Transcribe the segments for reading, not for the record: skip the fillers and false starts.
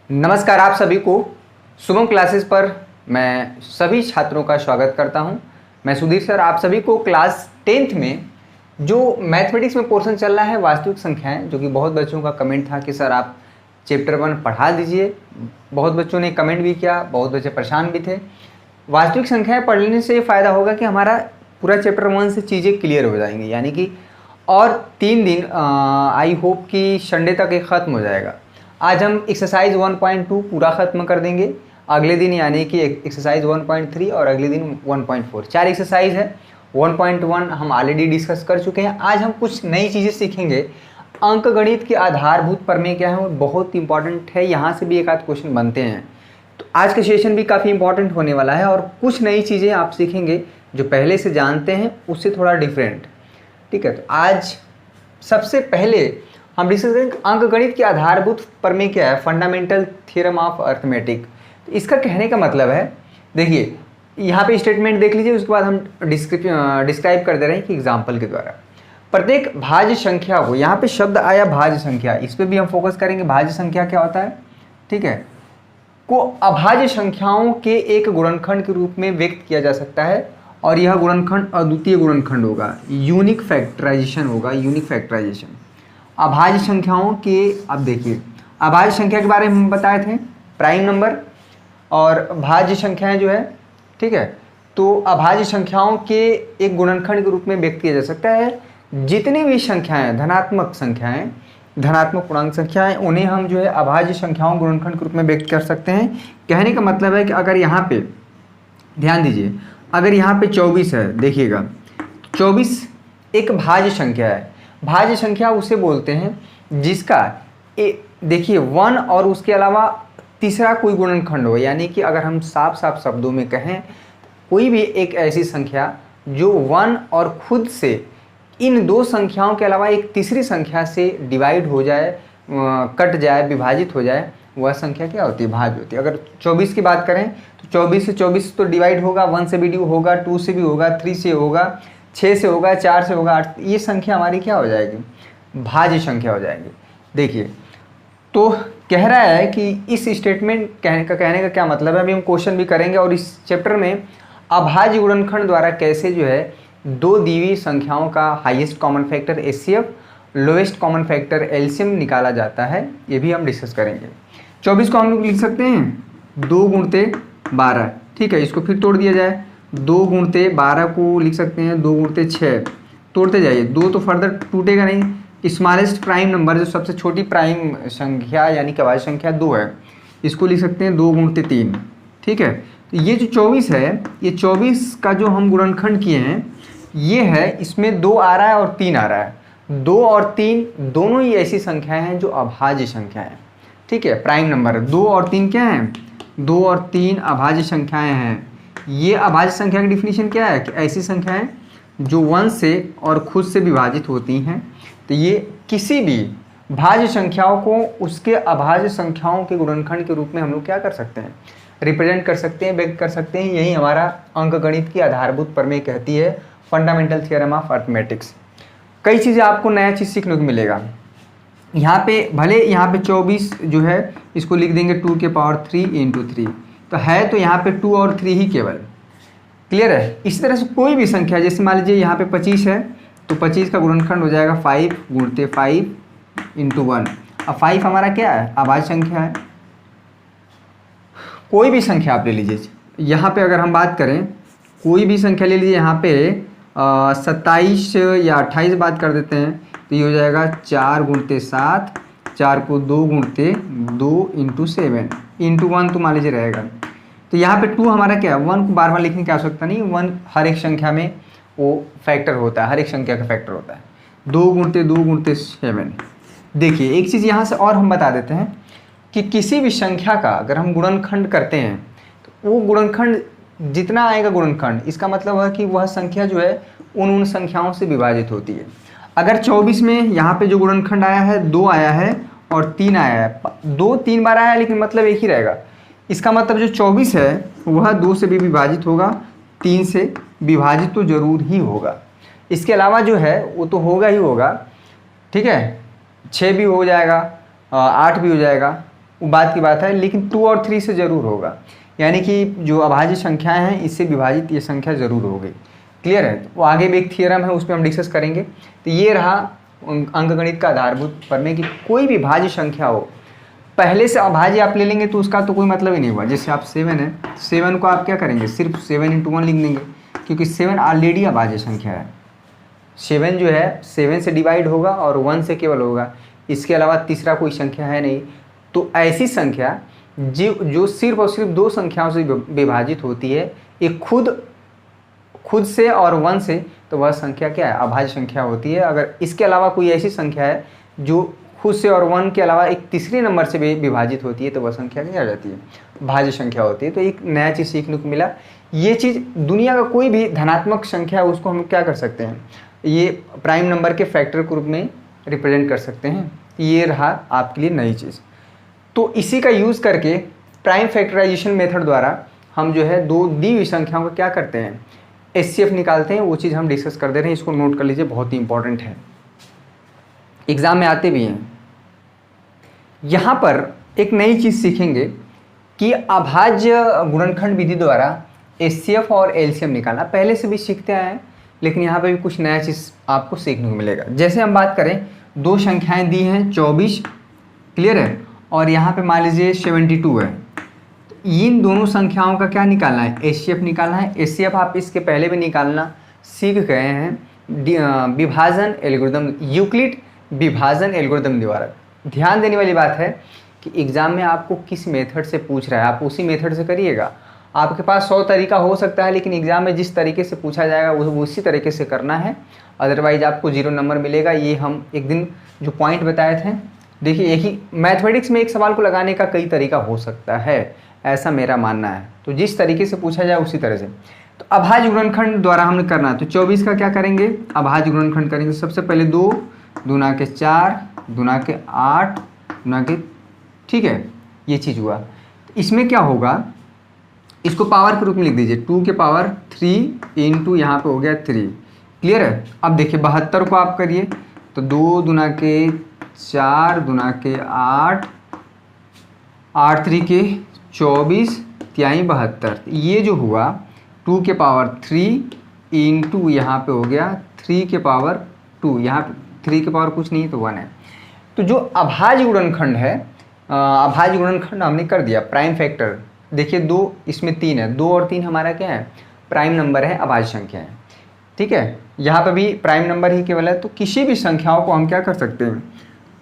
नमस्कार आप सभी को शुभम क्लासेस पर मैं सभी छात्रों का स्वागत करता हूं। मैं सुधीर सर आप सभी को क्लास 10th में जो मैथमेटिक्स में पोर्शन चल रहा है वास्तविक संख्याएं, जो कि बहुत बच्चों का कमेंट था कि सर आप चैप्टर 1 पढ़ा दीजिए। बहुत बच्चों ने कमेंट भी किया, बहुत बच्चे परेशान भी थे। वास्तविक संख्याएँ पढ़ने से ये फ़ायदा होगा कि हमारा पूरा चैप्टर 1 से चीज़ें क्लियर हो जाएंगी, यानी कि और 3 दिन आई होप कि संडे तक ये ख़त्म हो जाएगा। आज हम एक्सरसाइज 1.2 पूरा ख़त्म कर देंगे, अगले दिन यानी कि एक्सरसाइज 1.3 और अगले दिन 1.4। 4 एक्सरसाइज है। 1.1 हम ऑलरेडी डिस्कस कर चुके हैं। आज हम कुछ नई चीज़ें सीखेंगे। अंकगणित के आधारभूत प्रमेय क्या है वो बहुत इंपॉर्टेंट है, यहाँ से भी एक आध क्वेश्चन बनते हैं। तो आज का सेशन भी काफ़ी इंपॉर्टेंट होने वाला है और कुछ नई चीज़ें आप सीखेंगे जो पहले से जानते हैं उससे थोड़ा डिफरेंट। ठीक है, तो आज सबसे पहले हम डिस्कस करेंगे अंकगणित के आधारभूत प्रमेय क्या है, फंडामेंटल थ्योरम ऑफ अर्थमेटिक। तो इसका कहने का मतलब है, देखिए यहाँ पे स्टेटमेंट देख लीजिए, उसके बाद हम डिस्क्राइब कर दे रहे हैं कि एग्जाम्पल के द्वारा। प्रत्येक भाज्य संख्या को, यहाँ पे शब्द आया भाज्य संख्या, इस पर भी हम फोकस करेंगे। भाज्य संख्या क्या होता है, ठीक है, को अभाज्य संख्याओं के एक गुणनखंड के रूप में व्यक्त किया जा सकता है और यह गुणनखंड अद्वितीय गुणनखंड होगा, यूनिक फैक्टराइजेशन होगा, यूनिक फैक्टराइजेशन। अभाज्य संख्याओं के, अब देखिए अभाज्य संख्या के बारे में हम बताए थे, प्राइम नंबर और भाज्य संख्याएं जो है, ठीक है, तो अभाज्य संख्याओं के एक गुणनखंड के रूप में व्यक्त किया जा सकता है। जितनी भी संख्याएं धनात्मक संख्याएं, धनात्मक पूर्णांक संख्याएं, उन्हें हम जो है अभाज्य संख्याओं गुणनखंड के रूप में व्यक्त कर सकते हैं। कहने का मतलब है कि अगर यहाँ पे ध्यान दीजिए, अगर यहाँ पे 24 है, देखिएगा 24 एक भाज्य संख्या है। भाज्य संख्या उसे बोलते हैं जिसका देखिए 1 और उसके अलावा तीसरा कोई गुणनखंड हो, यानी कि अगर हम साफ साफ शब्दों में कहें, कोई भी एक ऐसी संख्या जो 1 और खुद से इन दो संख्याओं के अलावा एक तीसरी संख्या से डिवाइड हो जाए, कट जाए, विभाजित हो जाए, वह संख्या क्या होती है, भाज्य होती है। अगर 24 की बात करें तो 24 से 24 तो डिवाइड होगा, 1 से भी होगा, 2 से भी होगा, 3 से होगा, 6 से होगा, 4 से होगा, 8, ये संख्या हमारी क्या हो जाएगी, भाज्य संख्या हो जाएगी। देखिए तो कह रहा है कि इस स्टेटमेंट कहने का क्या मतलब है, अभी हम क्वेश्चन भी करेंगे और इस चैप्टर में अभाज्य गुणनखंड द्वारा कैसे जो है दो दी हुई संख्याओं का highest common factor HCF, lowest common factor LCM निकाला जाता है, ये भी हम डिस्कस करेंगे। 24 को हम लोग लिख सकते हैं 2 गुणते 12, ठीक है, इसको फिर तोड़ दिया जाए, 2 गुणते 12 को लिख सकते हैं 2 गुणते 6, तोड़ते जाइए, 2 तो फर्दर टूटेगा नहीं। स्मॉलेस्ट प्राइम नंबर, जो सबसे छोटी प्राइम संख्या यानी कि अभाज्य संख्या 2 है, इसको लिख सकते हैं 2 गुणते 3, ठीक है। तो ये जो 24 है, ये 24 का जो हम गुणनखंड किए हैं ये है, इसमें 2 आ रहा है और 3 आ रहा है। 2 और 3 दोनों ही ऐसी संख्याएं हैं जो अभाज्य संख्याएं हैं, ठीक है, प्राइम नंबर। 2 और 3 क्या हैं, 2 और 3 अभाज्य संख्याएं हैं। ये अभाज्य संख्या की डिफिनीशन क्या है कि ऐसी संख्याएं जो 1 से और खुद से विभाजित होती हैं। तो ये किसी भी भाज्य संख्याओं को उसके अभाज्य संख्याओं के गुणनखंड के रूप में हम लोग क्या कर सकते हैं, रिप्रेजेंट कर सकते हैं, व्यक्त कर सकते हैं। यही हमारा अंकगणित की आधारभूत प्रमेय कहती है, फंडामेंटल थ्योरम ऑफ अर्थमेटिक्स। कई चीज़ें आपको नया चीज़ सीखने को मिलेगा। यहाँ पे भले यहाँ पे 24 जो है इसको लिख देंगे 2 के पावर 3 × 3, तो है तो यहाँ पे 2 और 3 ही केवल, क्लियर है। इसी तरह से कोई भी संख्या, जैसे मान लीजिए यहाँ पे 25 है तो 25 का गुणनखंड हो जाएगा 5 गुणते 5 × 1। अब 5 हमारा क्या है, अभाज्य संख्या है। कोई भी संख्या आप ले लीजिए, यहाँ पे अगर हम बात करें कोई भी संख्या ले लीजिए, यहाँ पे 27 या 28 बात कर देते हैं तो ये हो जाएगा 4 गुणते 7, 4 को 2 गुणते 2 × 7 × 1 तो मान लीजिए रहेगा। तो यहाँ पे 2 हमारा क्या है, 1 को बार बार लिखने की आवश्यकता नहीं, 1 हर एक संख्या में वो फैक्टर होता है, हर एक संख्या का फैक्टर होता है। 2 गुणते 2 गुणते 7। देखिए एक चीज़ यहाँ से और हम बता देते हैं कि किसी भी संख्या का अगर हम गुणनखंड करते हैं तो वो गुणनखंड जितना आएगा गुणनखंड, इसका मतलब है कि वह संख्या जो है उन संख्याओं से विभाजित होती है। अगर 24 में यहाँ पे जो गुणनखंड आया है 2 आया है और 3 आया है, 2 3 बार आया है लेकिन मतलब एक ही रहेगा। इसका मतलब जो 24 है वह 2 से भी विभाजित होगा, 3 से विभाजित तो जरूर ही होगा। इसके अलावा जो है वो तो होगा ही होगा, ठीक है, 6 भी हो जाएगा, 8 भी हो जाएगा, वो बात की बात है, लेकिन 2 और 3 से ज़रूर होगा। यानी कि जो अभाज्य संख्याएं हैं इससे विभाजित ये संख्या ज़रूर होगी। क्लियर है? तो आगे भी एक थियरम है, उस पर हम डिस्कस करेंगे। तो ये रहा अंकगणित का आधारभूत प्रमेय कि कोई भी भाज्य संख्या हो, पहले से अभाज्य आप ले लेंगे तो उसका तो कोई मतलब ही नहीं हुआ। जैसे आप 7 है, 7 को आप क्या करेंगे, सिर्फ 7 × 1 लिख देंगे, क्योंकि 7 ऑलरेडी अभाज्य संख्या है। 7 जो है 7 से डिवाइड होगा और 1 से केवल होगा, इसके अलावा तीसरा कोई संख्या है नहीं। तो ऐसी संख्या जो सिर्फ और सिर्फ 2 संख्याओं से विभाजित होती है, एक खुद से और 1 से, तो वह संख्या क्या है, अभाज्य संख्या होती है। अगर इसके अलावा कोई ऐसी संख्या है जो खुद से और 1 के अलावा एक तीसरे नंबर से विभाजित होती है, तो वह संख्या क्या आ जाती है, भाज्य संख्या होती है। तो एक नया चीज़ सीखने को मिला। ये चीज़ दुनिया का कोई भी धनात्मक संख्या है उसको हम क्या कर सकते हैं, ये प्राइम नंबर के फैक्टर के रूप में रिप्रेजेंट कर सकते हैं। ये रहा आपके लिए नई चीज़। तो इसी का यूज़ करके प्राइम फैक्टराइजेशन मेथड द्वारा हम जो है 2 दी हुई संख्याओं का क्या करते हैं, HCF निकालते हैं। वो चीज़ हम डिस्कस कर दे रहे हैं, इसको नोट कर लीजिए, बहुत ही इंपॉर्टेंट है, एग्जाम में आते भी हैं। यहाँ पर एक नई चीज़ सीखेंगे कि अभाज्य गुणनखंड विधि द्वारा HCF और LCM निकालना पहले से भी सीखते आए हैं, लेकिन यहाँ पे भी कुछ नया चीज़ आपको सीखने को मिलेगा। जैसे हम बात करें, 2 संख्याएं दी हैं 24, क्लियर है, और यहाँ पे मान लीजिए 72 है। तो इन दोनों संख्याओं का क्या निकालना है, HCF निकालना है। HCF आप इसके पहले भी निकालना सीख गए हैं विभाजन एल्गोरिदम, यूक्लिड विभाजन एल्गोरिदम द्वारा। ध्यान देने वाली बात है कि एग्ज़ाम में आपको किस मेथड से पूछ रहा है, आप उसी मेथड से करिएगा। आपके पास 100 तरीका हो सकता है, लेकिन एग्ज़ाम में जिस तरीके से पूछा जाएगा वो उसी तरीके से करना है, अदरवाइज आपको 0 नंबर मिलेगा। ये हम एक दिन जो पॉइंट बताए थे, देखिए एक ही मैथमेटिक्स में एक सवाल को लगाने का कई तरीका हो सकता है, ऐसा मेरा मानना है। तो जिस तरीके से पूछा जाए उसी तरह से। तो अभाज्य गुणनखंड द्वारा हमने करना है, तो 24 का क्या करेंगे, अभाज्य गुणनखंड करेंगे। सबसे पहले 2 दूना के 4 दूना के 8 दूना के, ठीक है, ये चीज़ हुआ। इसमें क्या होगा, इसको पावर के रूप में लिख दीजिए, 2 के पावर 3 इंटू यहाँ पे हो गया 3। क्लियर है? अब देखिए 72 को आप करिए, तो 2 दूना के 4 दूना के 8 8 3 के 24 तिहाई 72। ये जो हुआ 2 के पावर 3 इंटू यहाँ पे हो गया 3 के पावर 2, यहाँ पे 3 के पावर कुछ नहीं तो 1 है। तो जो अभाज्य गुणनखंड है, अभाज्य गुणनखंड हमने कर दिया प्राइम फैक्टर। देखिए 2 इसमें 3 है, 2 और 3 हमारा क्या है, प्राइम नंबर है, अभाज्य संख्या है। ठीक है, यहाँ पे भी प्राइम नंबर ही केवल है। तो किसी भी संख्याओं को हम क्या कर सकते हैं,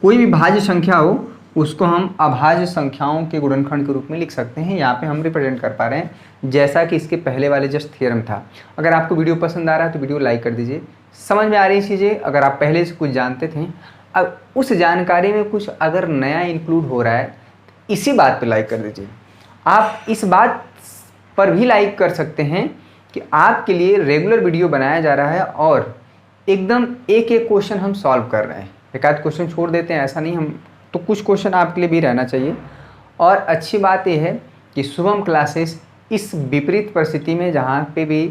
कोई भी भाज्य संख्या हो उसको हम अभाज्य संख्याओं के गुणनखंड के रूप में लिख सकते हैं। यहाँ पे हम रिप्रेजेंट कर पा रहे हैं, जैसा कि इसके पहले वाले जस्ट थ्योरम था। अगर आपको वीडियो पसंद आ रहा है तो वीडियो लाइक कर दीजिए। समझ में आ रही चीज़ें, अगर आप पहले से कुछ जानते थे, अब उस जानकारी में कुछ अगर नया इंक्लूड हो रहा है, इसी बात पर लाइक कर दीजिए। आप इस बात पर भी लाइक कर सकते हैं कि आपके लिए रेगुलर वीडियो बनाया जा रहा है और एकदम एक एक क्वेश्चन हम सॉल्व कर रहे हैं। एक आध क्वेश्चन छोड़ देते हैं ऐसा नहीं, हम तो कुछ क्वेश्चन आपके लिए भी रहना चाहिए। और अच्छी बात यह है कि शुभम क्लासेस इस विपरीत परिस्थिति में, जहाँ पे भी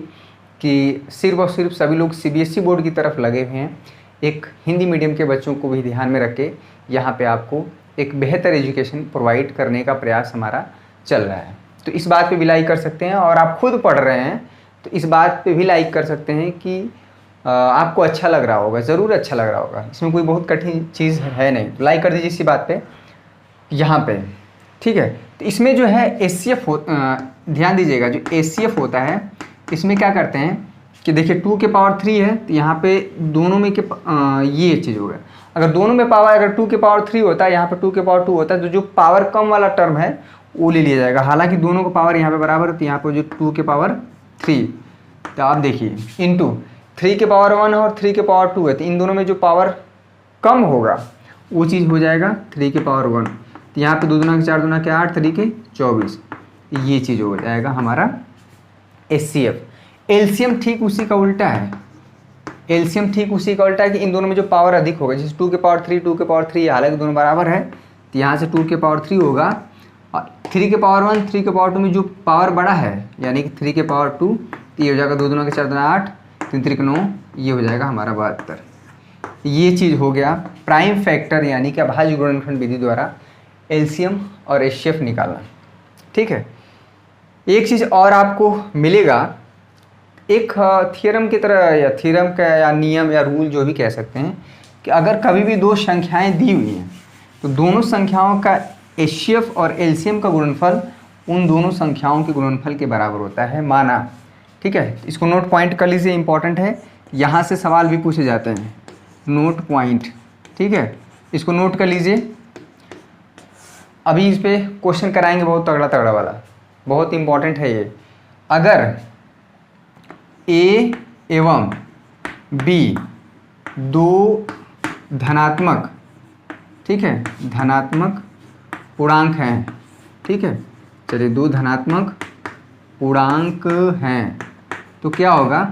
कि सिर्फ और सिर्फ सभी लोग CBSE बोर्ड की तरफ लगे हुए हैं, एक हिंदी मीडियम के बच्चों को भी ध्यान में रख के यहाँ पे आपको एक बेहतर एजुकेशन प्रोवाइड करने का प्रयास हमारा चल रहा है। तो इस बात पे भी लाइक कर सकते हैं, और आप खुद पढ़ रहे हैं तो इस बात पे भी लाइक कर सकते हैं कि आपको अच्छा लग रहा होगा, ज़रूर अच्छा लग रहा होगा। इसमें कोई बहुत कठिन चीज़ है नहीं, लाइक कर दीजिए इसी बात पे यहाँ पे। ठीक है, तो इसमें जो है HCF ध्यान दीजिएगा, जो HCF होता है इसमें क्या करते हैं कि देखिए 2 के पावर 3 है, तो यहाँ पे दोनों में के ये चीज़ हो गया। अगर दोनों में पावर, अगर 2 के पावर 3 होता है, यहाँ पे 2 के पावर 2 होता है, तो जो पावर कम वाला टर्म है वो ले लिया जाएगा। हालांकि दोनों का पावर यहाँ पे बराबर है, तो यहाँ पे जो 2 के पावर 3, तो आप देखिए इंटू 3 के पावर 1 और 3 के पावर 2 है, तो इन दोनों में जो पावर कम होगा वो चीज़ हो जाएगा 3 के पावर 1। तो यहाँ पे 2 दूना के 4 दूना के 8 3 के 24, ये चीज़ हो जाएगा हमारा HCF। LCM ठीक उसी का उल्टा है, LCM ठीक उसी का उल्टा है कि इन दोनों में जो पावर अधिक होगा, जैसे 2 के पावर 3 2 के पावर 3, हालांकि दोनों बराबर है, तो यहाँ से 2 के पावर 3 होगा, और 3 के पावर 1 3 के पावर 2 में जो पावर बड़ा है यानी कि 3 के पावर 2, तो ये हो जाएगा 2 दूना के 4 दूना 8 3 3 के 9, ये हो जाएगा हमारा 72। ये चीज़ हो गया प्राइम फैक्टर यानी कि अभाज्य गुणनखंड विधि द्वारा एलसीएम और एचसीएफ निकालना। ठीक है, एक चीज़ और आपको मिलेगा, एक थियरम की तरह या थ्योरम का या नियम या रूल जो भी कह सकते हैं, कि अगर कभी भी दो संख्याएं दी हुई हैं तो दोनों संख्याओं का एचसीएफ और एलसीएम का गुणनफल उन दोनों संख्याओं के गुणनफल के बराबर होता है, माना। ठीक है, इसको नोट पॉइंट कर लीजिए, इंपॉर्टेंट है, यहाँ से सवाल भी पूछे जाते हैं, नोट पॉइंट। ठीक है, इसको नोट कर लीजिए, अभी इस पे क्वेश्चन कराएंगे बहुत तगड़ा तगड़ा वाला, बहुत इंपॉर्टेंट है ये। अगर ए एवं बी दो धनात्मक, ठीक है, धनात्मक पूर्णांक हैं, ठीक है, चलिए दो धनात्मक पूर्णांक हैं, तो क्या होगा,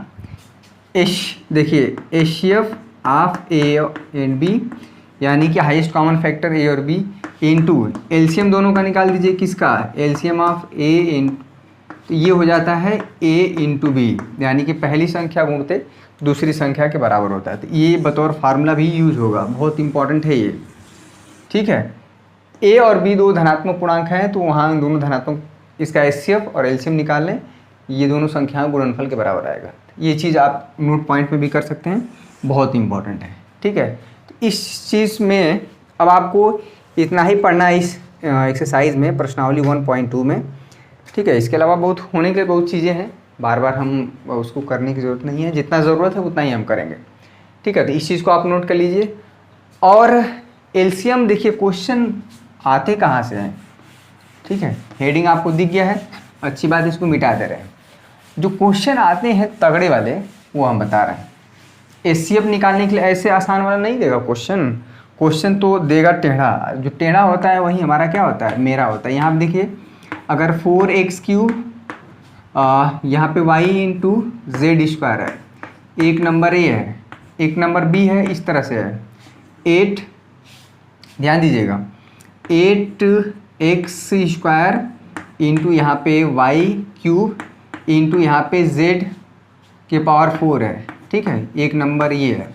देखिए HCF of A and B, यानी कि हाईएस्ट कॉमन फैक्टर ए और बी, इनटू एलसीएम दोनों का निकाल दीजिए, किसका, एलसीएम ऑफ ए इन, तो ये हो जाता है a इंटू बी, यानी कि पहली संख्या गुणते दूसरी संख्या के बराबर होता है। तो ये बतौर फार्मूला भी यूज होगा, बहुत इंपॉर्टेंट है ये। ठीक है, a और b दो धनात्मक पूर्णांक हैं, तो वहाँ दोनों धनात्मक, इसका एचसीएफ और एलसीएम निकाल लें, ये दोनों संख्याएं गुणनफल के बराबर आएगा। ये चीज़ आप नोट पॉइंट में भी कर सकते हैं, बहुत इंपॉर्टेंट है। ठीक है, तो इस चीज़ में अब आपको इतना ही पढ़ना है इस एक्सरसाइज में, प्रश्नावली 1.2 में। ठीक है, इसके अलावा बहुत होने के बहुत चीज़ें हैं, बार बार हम उसको करने की ज़रूरत नहीं है, जितना ज़रूरत है उतना ही हम करेंगे। ठीक है, तो इस चीज़ को आप नोट कर लीजिए। और एलसीएम देखिए क्वेश्चन आते कहाँ से हैं। ठीक है, हेडिंग आपको दिख गया है, अच्छी बात, इसको मिटा दे रहे हैं। जो क्वेश्चन आते हैं तगड़े वाले वो हम बता रहे हैं। एचसीएफ निकालने के लिए ऐसे आसान वाला नहीं देगा क्वेश्चन, क्वेश्चन तो देगा टेढ़ा, जो टेढ़ा होता है वही हमारा क्या होता है, मेरा होता है। यहाँ आप देखिए, अगर 4x³ यहाँ पे y इंटू जेड स्क्वायर है, एक नंबर ए है, एक नंबर बी है, इस तरह से है 8, ध्यान दीजिएगा 8x² इंटू यहाँ पे y³ इंटू यहाँ पे z के पावर 4 है। ठीक है, एक नंबर ये है,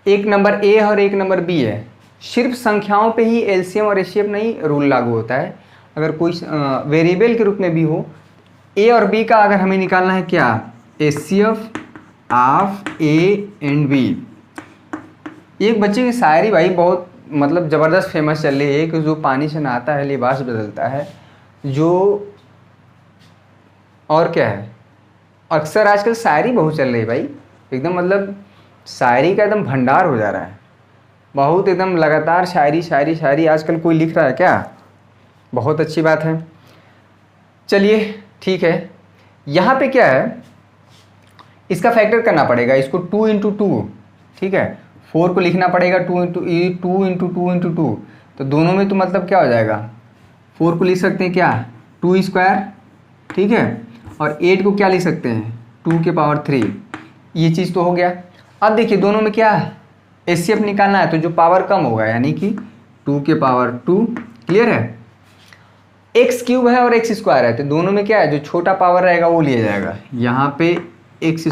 एक नंबर ए और एक नंबर बी है। सिर्फ संख्याओं पे ही एलसीएम और एचसीएफ नहीं रूल लागू होता है, अगर कोई वेरिएबल के रूप में भी हो, ए और बी का अगर हमें निकालना है क्या, HCF of A and B. एक बच्चे की शायरी भाई बहुत मतलब ज़बरदस्त फेमस चल रही है कि जो पानी से नहाता है लिबास बदलता है, जो और क्या है, अक्सर आजकल शायरी बहुत चल रही है भाई, एकदम मतलब शायरी का एकदम भंडार हो जा रहा है, बहुत एकदम लगातार शायरी शायरी शायरी आजकल कोई लिख रहा है क्या, बहुत अच्छी बात है। चलिए ठीक है, यहाँ पे क्या है, इसका फैक्टर करना पड़ेगा, इसको 2 इंटू 2, ठीक है, 4 को लिखना पड़ेगा 2 इंटू 2 इंटू 2, तो दोनों में तो मतलब क्या हो जाएगा, 4 को लिख सकते हैं क्या 2 स्क्वायर, ठीक है, और 8 को क्या लिख सकते हैं 2 के पावर 3, ये चीज़ तो हो गया। अब देखिए दोनों में क्या है, एचसीएफ निकालना है, तो जो पावर कम होगा यानी कि 2 के पावर 2, क्लियर है, x³ है और x² है, तो दोनों में क्या है, जो छोटा पावर रहेगा वो लिया जाएगा, यहाँ पे x²,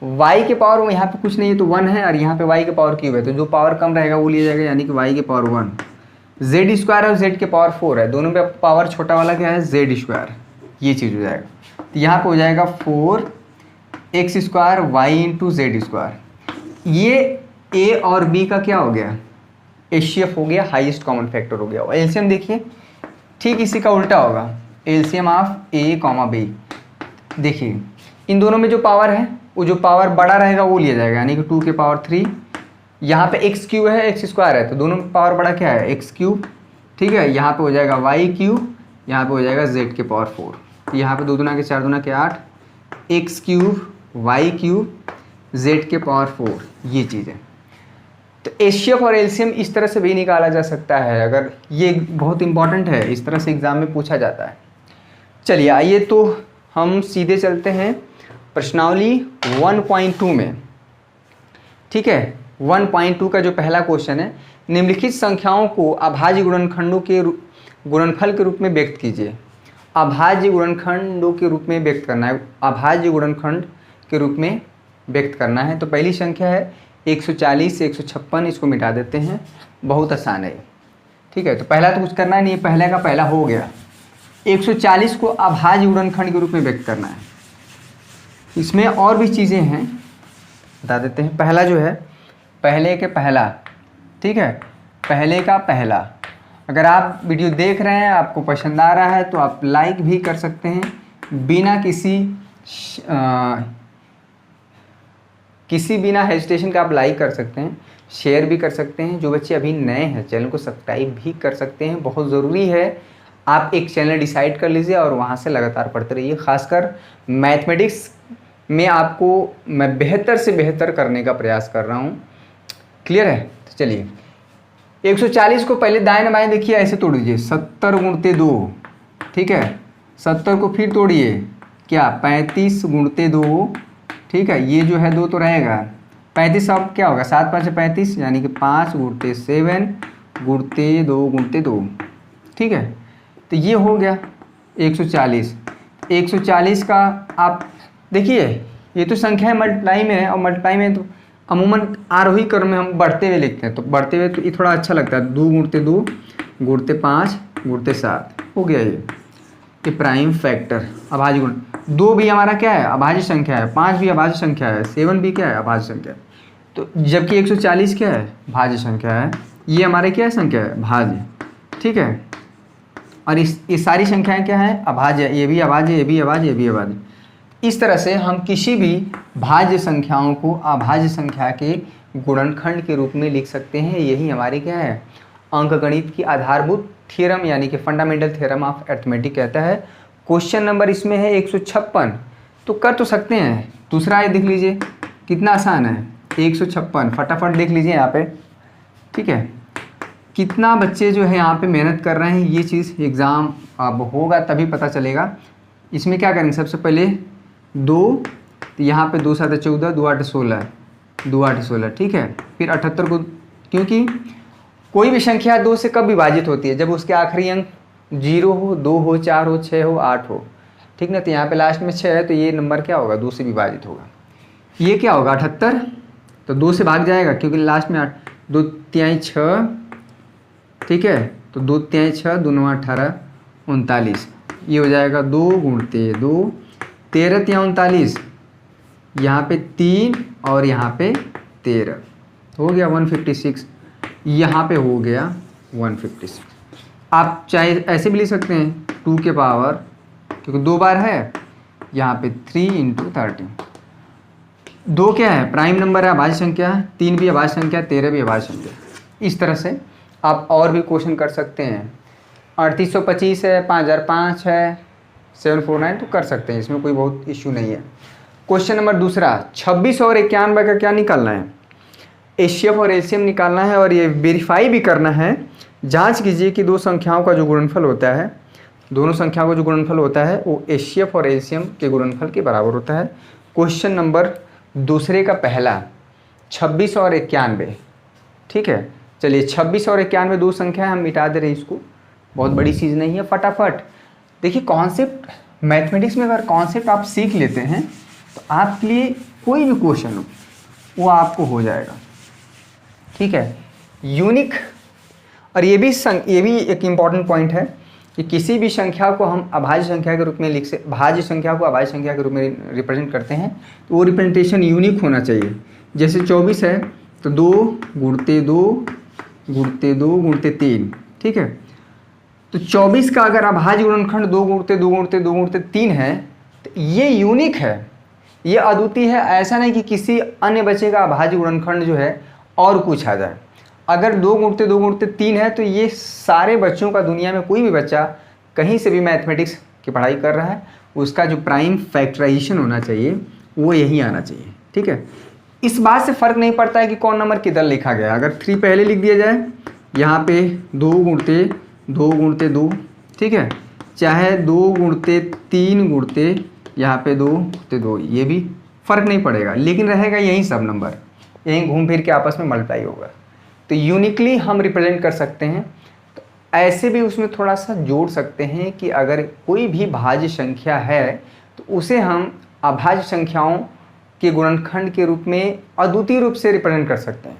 y के पावर यहाँ पे कुछ नहीं है तो 1 है, और यहाँ पे y के पावर क्यूब है, तो जो पावर कम रहेगा वो लिया जाएगा, यानी कि y के पावर 1, z² है और z के पावर 4 है, दोनों पे पावर छोटा वाला क्या है z², ये चीज़ हो जाएगा, तो यहाँ पे हो जाएगा 4x² y इंटू z²। ये a और b का क्या हो गया, एचसीएफ हो गया, हाईएस्ट कॉमन फैक्टर हो गया। एलसीएम देखिए ठीक इसी का उल्टा होगा, LCM of A comma B, देखिए इन दोनों में जो पावर है वो जो पावर बड़ा रहेगा वो लिया जाएगा, यानी कि 2 के पावर 3, यहाँ पे x³ है x² है, तो दोनों में पावर बड़ा क्या है x³, ठीक है, यहाँ पे हो जाएगा y³, यहाँ पे हो जाएगा z के पावर 4, तो यहाँ पे 2 दूना के 4 दूना के 8, x³ y³ z के पावर 4, ये चीज़ है। तो एचसीएफ और एलसीएम इस तरह से भी निकाला जा सकता है, अगर ये बहुत इंपॉर्टेंट है, इस तरह से एग्जाम में पूछा जाता है। चलिए आइए तो हम सीधे चलते हैं प्रश्नावली 1.2 में। ठीक है, 1.2 का जो पहला क्वेश्चन है, निम्नलिखित संख्याओं को अभाज्य गुणनखंडों के गुणनफल के रूप में व्यक्त कीजिए। अभाज्य गुणनखंडों के रूप में व्यक्त करना है, अभाज्य गुणनखंड के रूप में व्यक्त करना है। तो पहली संख्या है 140 से 156, इसको मिटा देते हैं, बहुत आसान है। ठीक है, तो पहला तो कुछ करना नहीं है, पहले का पहला हो गया। 140 को अभाज्य गुणनखंड के रूप में व्यक्त करना है। इसमें और भी चीज़ें हैं, बता देते हैं। पहला जो है, पहले के पहला, ठीक है, पहले का पहला। अगर आप वीडियो देख रहे हैं, आपको पसंद आ रहा है तो आप लाइक भी कर सकते हैं, बिना किसी बिना हेजिटेशन का आप लाइक कर सकते हैं, शेयर भी कर सकते हैं। जो बच्चे अभी नए हैं चैनल को सब्सक्राइब भी कर सकते हैं। बहुत ज़रूरी है आप एक चैनल डिसाइड कर लीजिए और वहाँ से लगातार पढ़ते रहिए। खासकर मैथमेटिक्स में आपको मैं बेहतर से बेहतर करने का प्रयास कर रहा हूँ। क्लियर है? तो चलिए 140 को पहले दाएं बाएं देखिए, ऐसे तोड़ दीजिए, 70 गुणते 2, ठीक है। 70 को फिर तोड़िए, क्या 35 गुणते 2, ठीक है। ये जो है 2 तो रहेगा, 35 अब क्या होगा, 7 5 35, यानी कि 5 गुणते 7 गुणते 2 गुणते 2, ठीक है। तो ये हो गया 140। 140 का आप देखिए, ये तो संख्या है, मल्टीप्लाई में है, और मल्टीप्लाई में तो अमूमन आरोही क्रम में हम बढ़ते हुए लिखते हैं, तो बढ़ते हुए तो ये थोड़ा अच्छा लगता है। 2 गुणते 2 गुणते 5 गुणते 7 हो गया ये प्राइम फैक्टर अभाज्य गुण। 2 भी हमारा क्या है, अभाज्य संख्या है, 5 भी अभाज्य संख्या है, 7 भी क्या है, अभाज्य संख्या है। तो जबकि 140 क्या है, भाज्य संख्या है। ये हमारे क्या है, संख्या है भाज्य, ठीक है। और ये सारी संख्याएं क्या है, अभाज्य। ये भी अभाज्य, ये भी अभाज्य, ये भी अभाज्य। इस तरह से हम किसी भी भाज्य संख्याओं को अभाज्य संख्या के गुणनखंड के रूप में लिख सकते हैं। यही हमारी क्या है, अंकगणित की आधारभूत थ्योरम, यानी कि फंडामेंटल थ्योरम ऑफ अरिथमेटिक कहता है। क्वेश्चन नंबर इसमें है 156, तो कर तो सकते हैं। दूसरा है, देख लीजिए कितना आसान है, 156 फटाफट देख लीजिए यहाँ पे, ठीक है। कितना बच्चे जो है यहाँ पे मेहनत कर रहे हैं, ये चीज़ एग्ज़ाम अब होगा तभी पता चलेगा। इसमें क्या करेंगे, सबसे पहले 2, तो यहाँ पे 2 7 14, 2 8 16, 2 8 16, ठीक है। फिर 78 को, क्योंकि कोई भी संख्या 2 से कब विभाजित होती है, जब उसके आखिरी अंक 0 हो, 2 हो, 4 हो, 6 हो, 8 हो, ठीक ना। तो यहाँ पे लास्ट में 6 है, तो ये नंबर क्या होगा, 2 से विभाजित होगा। ये क्या होगा, 78, तो 2 से भाग जाएगा, क्योंकि लास्ट में 8, 2 तिहाई 6, ठीक है। तो 2 तिहाई 6, 2 9 18 39, ये हो जाएगा 2 गुणते 2, 13 तिहाई 39, यहाँ पे 3 और यहाँ पे 13, हो गया 156, यहाँ पे हो गया 156। आप चाहे ऐसे भी लिख सकते हैं 2 के पावर, क्योंकि 2 बार है, यहाँ पे 3 × 13। 2 क्या है, प्राइम नंबर है, अभाज्य संख्या, 3 भी अभाज्य संख्या, 13 भी अभाज्य संख्या। इस तरह से आप और भी क्वेश्चन कर सकते हैं। 3825 है, 5005 है, 749, तो कर सकते हैं, इसमें कोई बहुत इश्यू नहीं है। क्वेश्चन नंबर दूसरा, 26 और 91 का क्या निकालना है, एचसीएफ और एलसीएम निकालना है, और ये वेरीफाई भी करना है। जांच कीजिए कि दो संख्याओं का जो गुणनफल होता है, दोनों संख्याओं का जो गुणनफल होता है वो एचसीएफ और एलसीएम के गुणनफल के बराबर होता है। क्वेश्चन नंबर दूसरे का पहला, 26 और 91, ठीक है। चलिए 26 और 91 दो संख्या है, हम मिटा दे रहे हैं इसको, बहुत बड़ी चीज़ नहीं है। फटाफट देखिए, कॉन्सेप्ट मैथमेटिक्स में अगर कॉन्सेप्ट आप सीख लेते हैं तो आपके लिए कोई भी क्वेश्चन हो वो आपको हो जाएगा, ठीक है। यूनिक, और ये भी एक इम्पॉर्टेंट पॉइंट है कि किसी भी संख्या को हम अभाज्य संख्या के रूप में लिख से भाज्य संख्या को अभाज्य संख्या के रूप में रिप्रेजेंट करते हैं, तो वो रिप्रेजेंटेशन यूनिक होना चाहिए। जैसे 24 है तो 2 गुणते 2 गुणते 2 गुणते 3, ठीक है। तो 24 का अगर अभाज्य गुणनखंड 2 गुणते 2 गुणते 2 गुणते 3 है तो ये यूनिक है, ये अद्वितीय है। ऐसा नहीं कि किसी अन्य बच्चे का अभाज्य गुणनखंड जो है और कुछ आ जाए। अगर 2 गुणते 2 गुणते 3 है तो ये सारे बच्चों का, दुनिया में कोई भी बच्चा कहीं से भी मैथमेटिक्स की पढ़ाई कर रहा है, उसका जो प्राइम फैक्टराइजेशन होना चाहिए वो यही आना चाहिए, ठीक है। इस बात से फ़र्क नहीं पड़ता है कि कौन नंबर किधर लिखा गया। अगर 3 पहले लिख दिया जाए, यहाँ पे 2 गुणते 2 गुणते 2, ठीक है, चाहे 2 गुणते 3 गुणते यहाँ पे 2 गुणते 2, ये भी फ़र्क नहीं पड़ेगा, लेकिन रहेगा यही सब नंबर, यहीं घूम फिर के आपस में मल्टीप्लाई होगा। तो यूनिकली हम रिप्रेजेंट कर सकते हैं। तो ऐसे भी उसमें थोड़ा सा जोड़ सकते हैं कि अगर कोई भी भाज्य संख्या है तो उसे हम अभाज्य संख्याओं के गुणनखंड के रूप में अद्वितीय रूप से रिप्रेजेंट कर सकते हैं,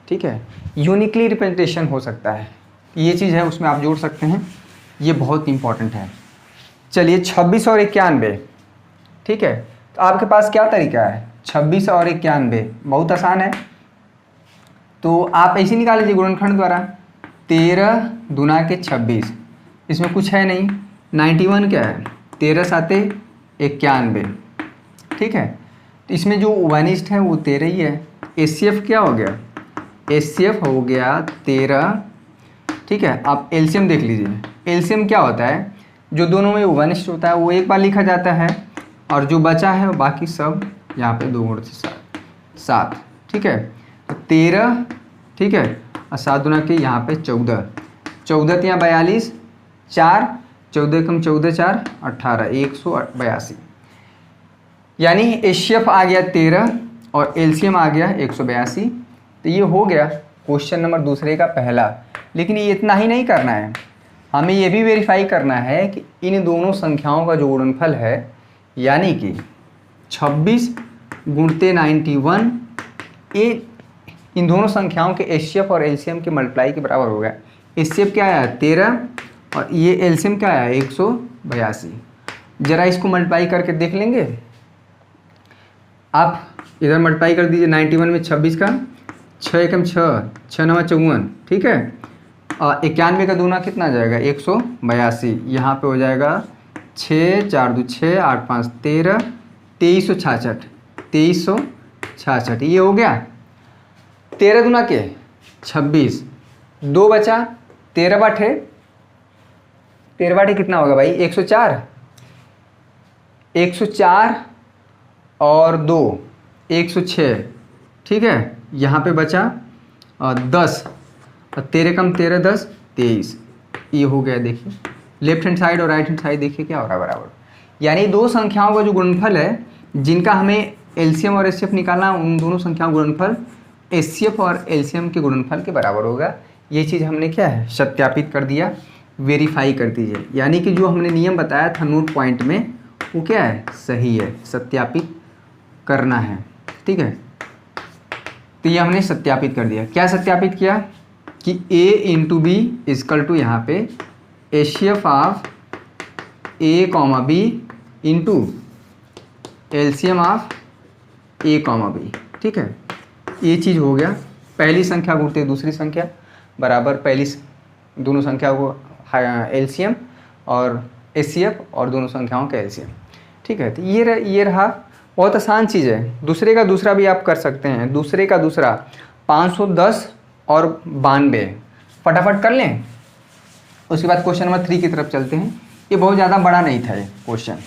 ठीक है। यूनिकली रिप्रेजेंटेशन हो सकता है, ये चीज़ है उसमें आप जोड़ सकते हैं, ये बहुत इंपॉर्टेंट है। चलिए 26 और 91, ठीक है। तो आपके पास क्या तरीका है, 26 और 91 बहुत आसान है। तो आप ऐसे निकाल लीजिए गुणनखंड द्वारा, 13 दूना के 26, इसमें कुछ है नहीं। 91 क्या है, 13 साते 91, ठीक है। तो इसमें जो वनिष्ठ है वो 13 ही है। एचसीएफ क्या हो गया, एचसीएफ हो गया 13, ठीक है। आप एलसीएम देख लीजिए, एलसीएम क्या होता है, जो दोनों में वनिष्ठ होता है वो एक बार लिखा जाता है, और जो बचा है बाकी सब यहाँ पे 2 गुण से 7, ठीक है। तो 13, ठीक है, और 7 गुना के यहाँ पे 14, 14 या 42, 4, 14 कम 14 4 18, 182, यानी एचसीएफ आ गया 13 और एलसीएम आ गया 182। तो ये हो गया क्वेश्चन नंबर दूसरे का पहला। लेकिन ये इतना ही नहीं करना है, हमें ये भी वेरीफाई करना है कि इन दोनों संख्याओं का जो गुणनफल है, यानी कि 26 गुणते 91, ये इन दोनों संख्याओं के एचसीएफ और एलसीएम के मल्टीप्लाई के बराबर होगा। एचसीएफ क्या आया 13 और ये एलसीएम क्या आया 182। जरा इसको मल्टीप्लाई करके देख लेंगे। आप इधर मल्टीप्लाई कर दीजिए 91 में 26 का, 6 एकम 6, 6 9 54, ठीक है। 91 का दूना कितना आ जाएगा 182, यहाँ पे हो जाएगा 6 4 2 6 8 5 13, 2366, 2366, ये हो गया। 13 दूना के 26, 2 बचा, 13 बाटे, 13 बाटे कितना होगा भाई 104, 104 और 2 106, ठीक है। यहाँ पे बचा 10, 13 कम 13 10 23, ये हो गया। देखिए लेफ्ट हैंड साइड और राइट हैंड साइड देखिए क्या हो रहा है बराबर, यानी दो संख्याओं का जो गुणनफल है जिनका हमें एलसीएम और एचसीएफ निकालना, उन दोनों संख्याओं का गुणनफल एचसीएफ और एलसीएम के गुणनफल के बराबर होगा। ये चीज़ हमने क्या है सत्यापित कर दिया, वेरीफाई कर दीजिए। यानी कि जो हमने नियम बताया था नोट पॉइंट में वो क्या है सही है, सत्यापित करना है, ठीक है। तो ये हमने सत्यापित कर दिया। क्या सत्यापित किया कि a into B equal to यहाँ पे HCF of a comma B into LCM of a comma B, ठीक है। ये चीज़ हो गया। पहली संख्या गुणते दूसरी संख्या बराबर पहली दोनों संख्याओं को एलसीएम और एचसीएफ और दोनों संख्याओं का एलसीएम, ठीक है। तो ये रहा, बहुत आसान चीज़ है। दूसरे का दूसरा भी आप कर सकते हैं। दूसरे का दूसरा 510 और 92 फटाफट कर लें। उसके बाद क्वेश्चन नंबर 3 की तरफ चलते हैं। ये बहुत ज़्यादा बड़ा नहीं था ये क्वेश्चन,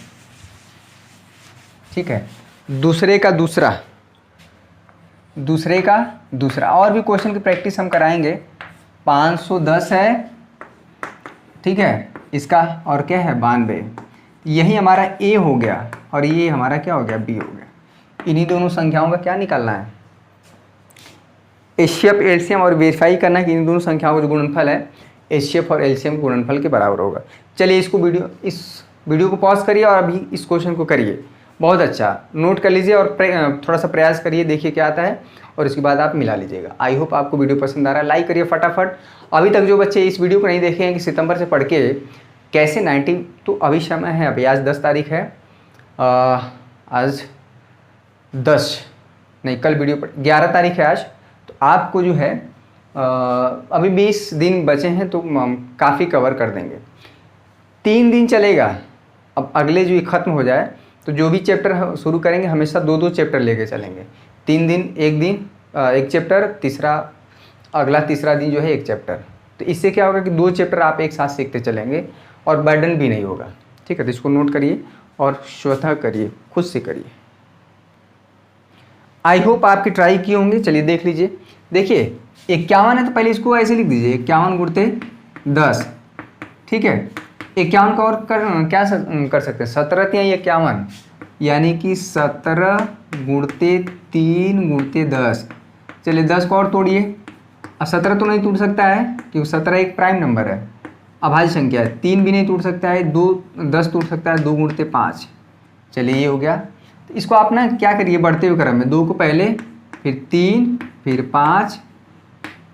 ठीक है। दूसरे का दूसरा, दूसरे का दूसरा, और भी क्वेश्चन की प्रैक्टिस हम कराएंगे। 510 है, ठीक है, इसका और क्या है 92, यही हमारा a हो गया और ये हमारा क्या हो गया b हो गया। इन्हीं दोनों संख्याओं का क्या निकालना है एचसीएफ एलसीएम, और वेरीफाई करना है कि इन दोनों संख्याओं का जो गुणनफल है एचसीएफ और एलसीएम के गुणनफल के बराबर होगा। चलिए इस वीडियो को पॉज करिए और अभी इस क्वेश्चन को करिए। बहुत अच्छा नोट कर लीजिए और थोड़ा सा प्रयास करिए, देखिए क्या आता है और इसके बाद आप मिला लीजिएगा। आई होप आपको वीडियो पसंद आ रहा है। लाइक करिए फटाफट। अभी तक जो बच्चे इस वीडियो को नहीं देखे हैं कि सितंबर से पढ़ के कैसे 90, तो अभी समय है, अभी आज 10 तारीख है, आज 10 नहीं कल वीडियो 11 तारीख है आज। तो आपको जो है अभी 20 दिन बचे हैं तो काफ़ी कवर कर देंगे। 3 दिन चलेगा, अब अगले जो ये ख़त्म हो जाए तो जो भी चैप्टर शुरू करेंगे हमेशा 2-2 चैप्टर लेके चलेंगे। 3 दिन एक चैप्टर, तीसरा अगला तीसरा दिन जो है एक चैप्टर। तो इससे क्या होगा कि 2 चैप्टर आप एक साथ सीखते चलेंगे और बर्डन भी नहीं होगा, ठीक है। तो इसको नोट करिए और स्वतः करिए, खुद से करिए। आई होप आपकी ट्राई किए होंगे। चलिए देख लीजिए। देखिए 51 है तो पहले इसको ऐसे लिख दीजिए 51 गुणते 10, ठीक है। 51 का और क्या कर सकते हैं 17 या 51, यानी कि 17 गुणते 3 गुणते 10। चलिए 10 को और तोड़िए। अब 17 तो नहीं टूट सकता है क्योंकि 17 एक प्राइम नंबर है, अभाज्य संख्या है। 3 भी नहीं टूट सकता है, 10 टूट सकता है, 2 गुणते 5। चलिए ये हो गया। तो इसको आप ना क्या करिए बढ़ते हुए क्रम में, 2 को पहले, फिर 3, फिर 5,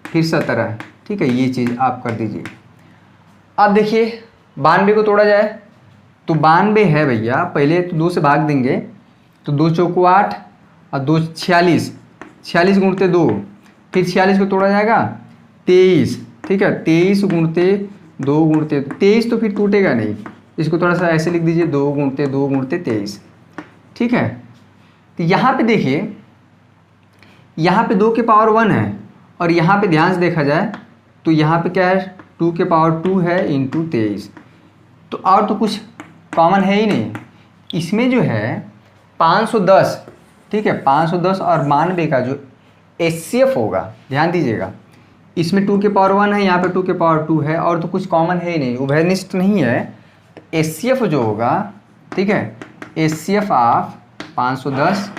फिर 17, ठीक है, ये चीज़ आप कर दीजिए। अब देखिए 92 को तोड़ा जाए तो 92 है भैया, पहले तो 2 से भाग देंगे तो 2 चौको 8 और 2 46, 46 गुणते 2, फिर 46 को तोड़ा जाएगा 23, ठीक है, 23 गुणते 2 गुणते 23 तो फिर टूटेगा नहीं, इसको थोड़ा सा ऐसे लिख दीजिए 2 गुणते 2 गुणते 23, ठीक है। तो यहाँ पे देखिए, यहाँ पे 2 के पावर 1 है और यहाँ पे ध्यान से देखा जाए तो यहाँ पे क्या है 2 के पावर 2 है इंटू 23, तो और तो कुछ कॉमन है ही नहीं। इसमें जो है 510, ठीक है, 510 और 92 का जो HCF होगा, ध्यान दीजिएगा, इसमें 2 के पावर 1 है, यहाँ पे 2 के पावर 2 है और तो कुछ कॉमन है ही नहीं, उभयनिष्ठ नहीं है। HCF जो होगा, ठीक है, HCF ऑफ 510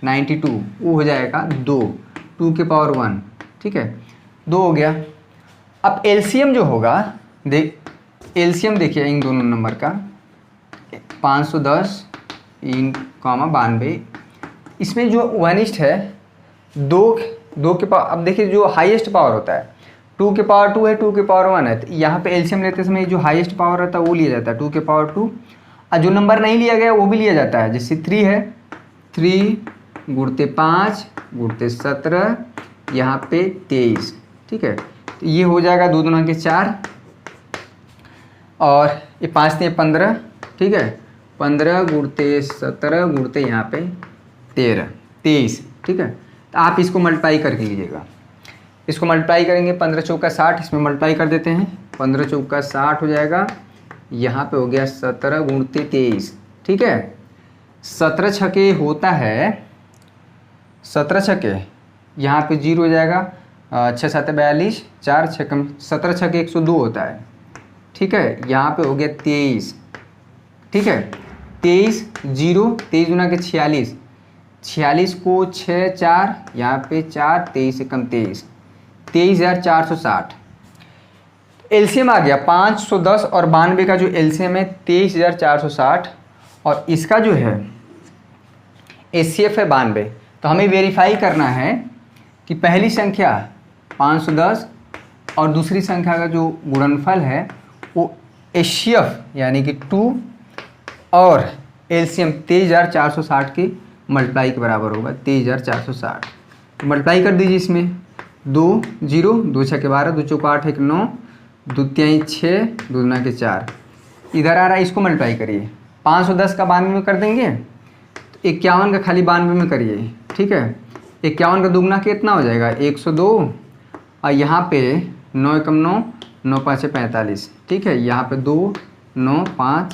92 वो हो जाएगा 2 के पावर 1, ठीक है, 2 हो गया। अब LCM जो होगा, LCM देखिए इन दोनों नंबर का 510 इन 92, इसमें जो वनिष्ठ है 2 के पावर, अब देखिए जो हाईएस्ट पावर होता है 2 के पावर 2 है, 2 के पावर 1 है, तो यहाँ पे LCM लेते समय जो हाईएस्ट पावर रहता है वो लिया जाता है 2 के पावर 2, और जो नंबर नहीं लिया गया वो भी लिया जाता है। जैसे 3 है, 3 गुणते 5 गुणते 17, यहाँ पे 23, ठीक है, तो ये हो जाएगा 2 दूना के 4 और ये 5 से 15, ठीक है, 15 गुणते 17 गुणते यहाँ पे 23, ठीक है। तो आप इसको मल्टीप्लाई करके लीजिएगा, इसको मल्टीप्लाई करेंगे 15 चौका 60, इसमें मल्टीप्लाई कर देते हैं, 15 चौका 60 हो जाएगा, यहाँ पे हो गया 17 गुणते 23, ठीक है। 17 छके होता है, 17 छके यहाँ पे 0 हो जाएगा, 6 7 42, 4 छक्के 17 छके 102 होता है, ठीक है, यहाँ पे हो गया 23, ठीक है, 23 0, 23 गुना के 46, 46 को 6 4, यहाँ पे 4, 23 से कम 23, 23,460। LCM आ गया 510 और 92 का जो LCM है 23,460 और इसका जो है HCF है 92। तो हमें वेरीफाई करना है कि पहली संख्या 510 और दूसरी संख्या का जो गुणनफल है वो HCF यानी कि 2 और LCM 23,460 के मल्टीप्लाई के बराबर होगा, 23,460। तो मल्टीप्लाई कर दीजिए, इसमें 2 0, 2 6 के 12, 2 चौका 8 1 9, 2 3 6, 2 दूना के 4, इधर आ रहा है, इसको मल्टीप्लाई करिए, 510 का 92 में कर देंगे तो 51 का खाली 92 में करिए, ठीक है, 51 का दुगना कितना हो जाएगा 102 और यहाँ पे 9 एकम 9, 9 5 45, ठीक है, यहाँ पे 2 9 5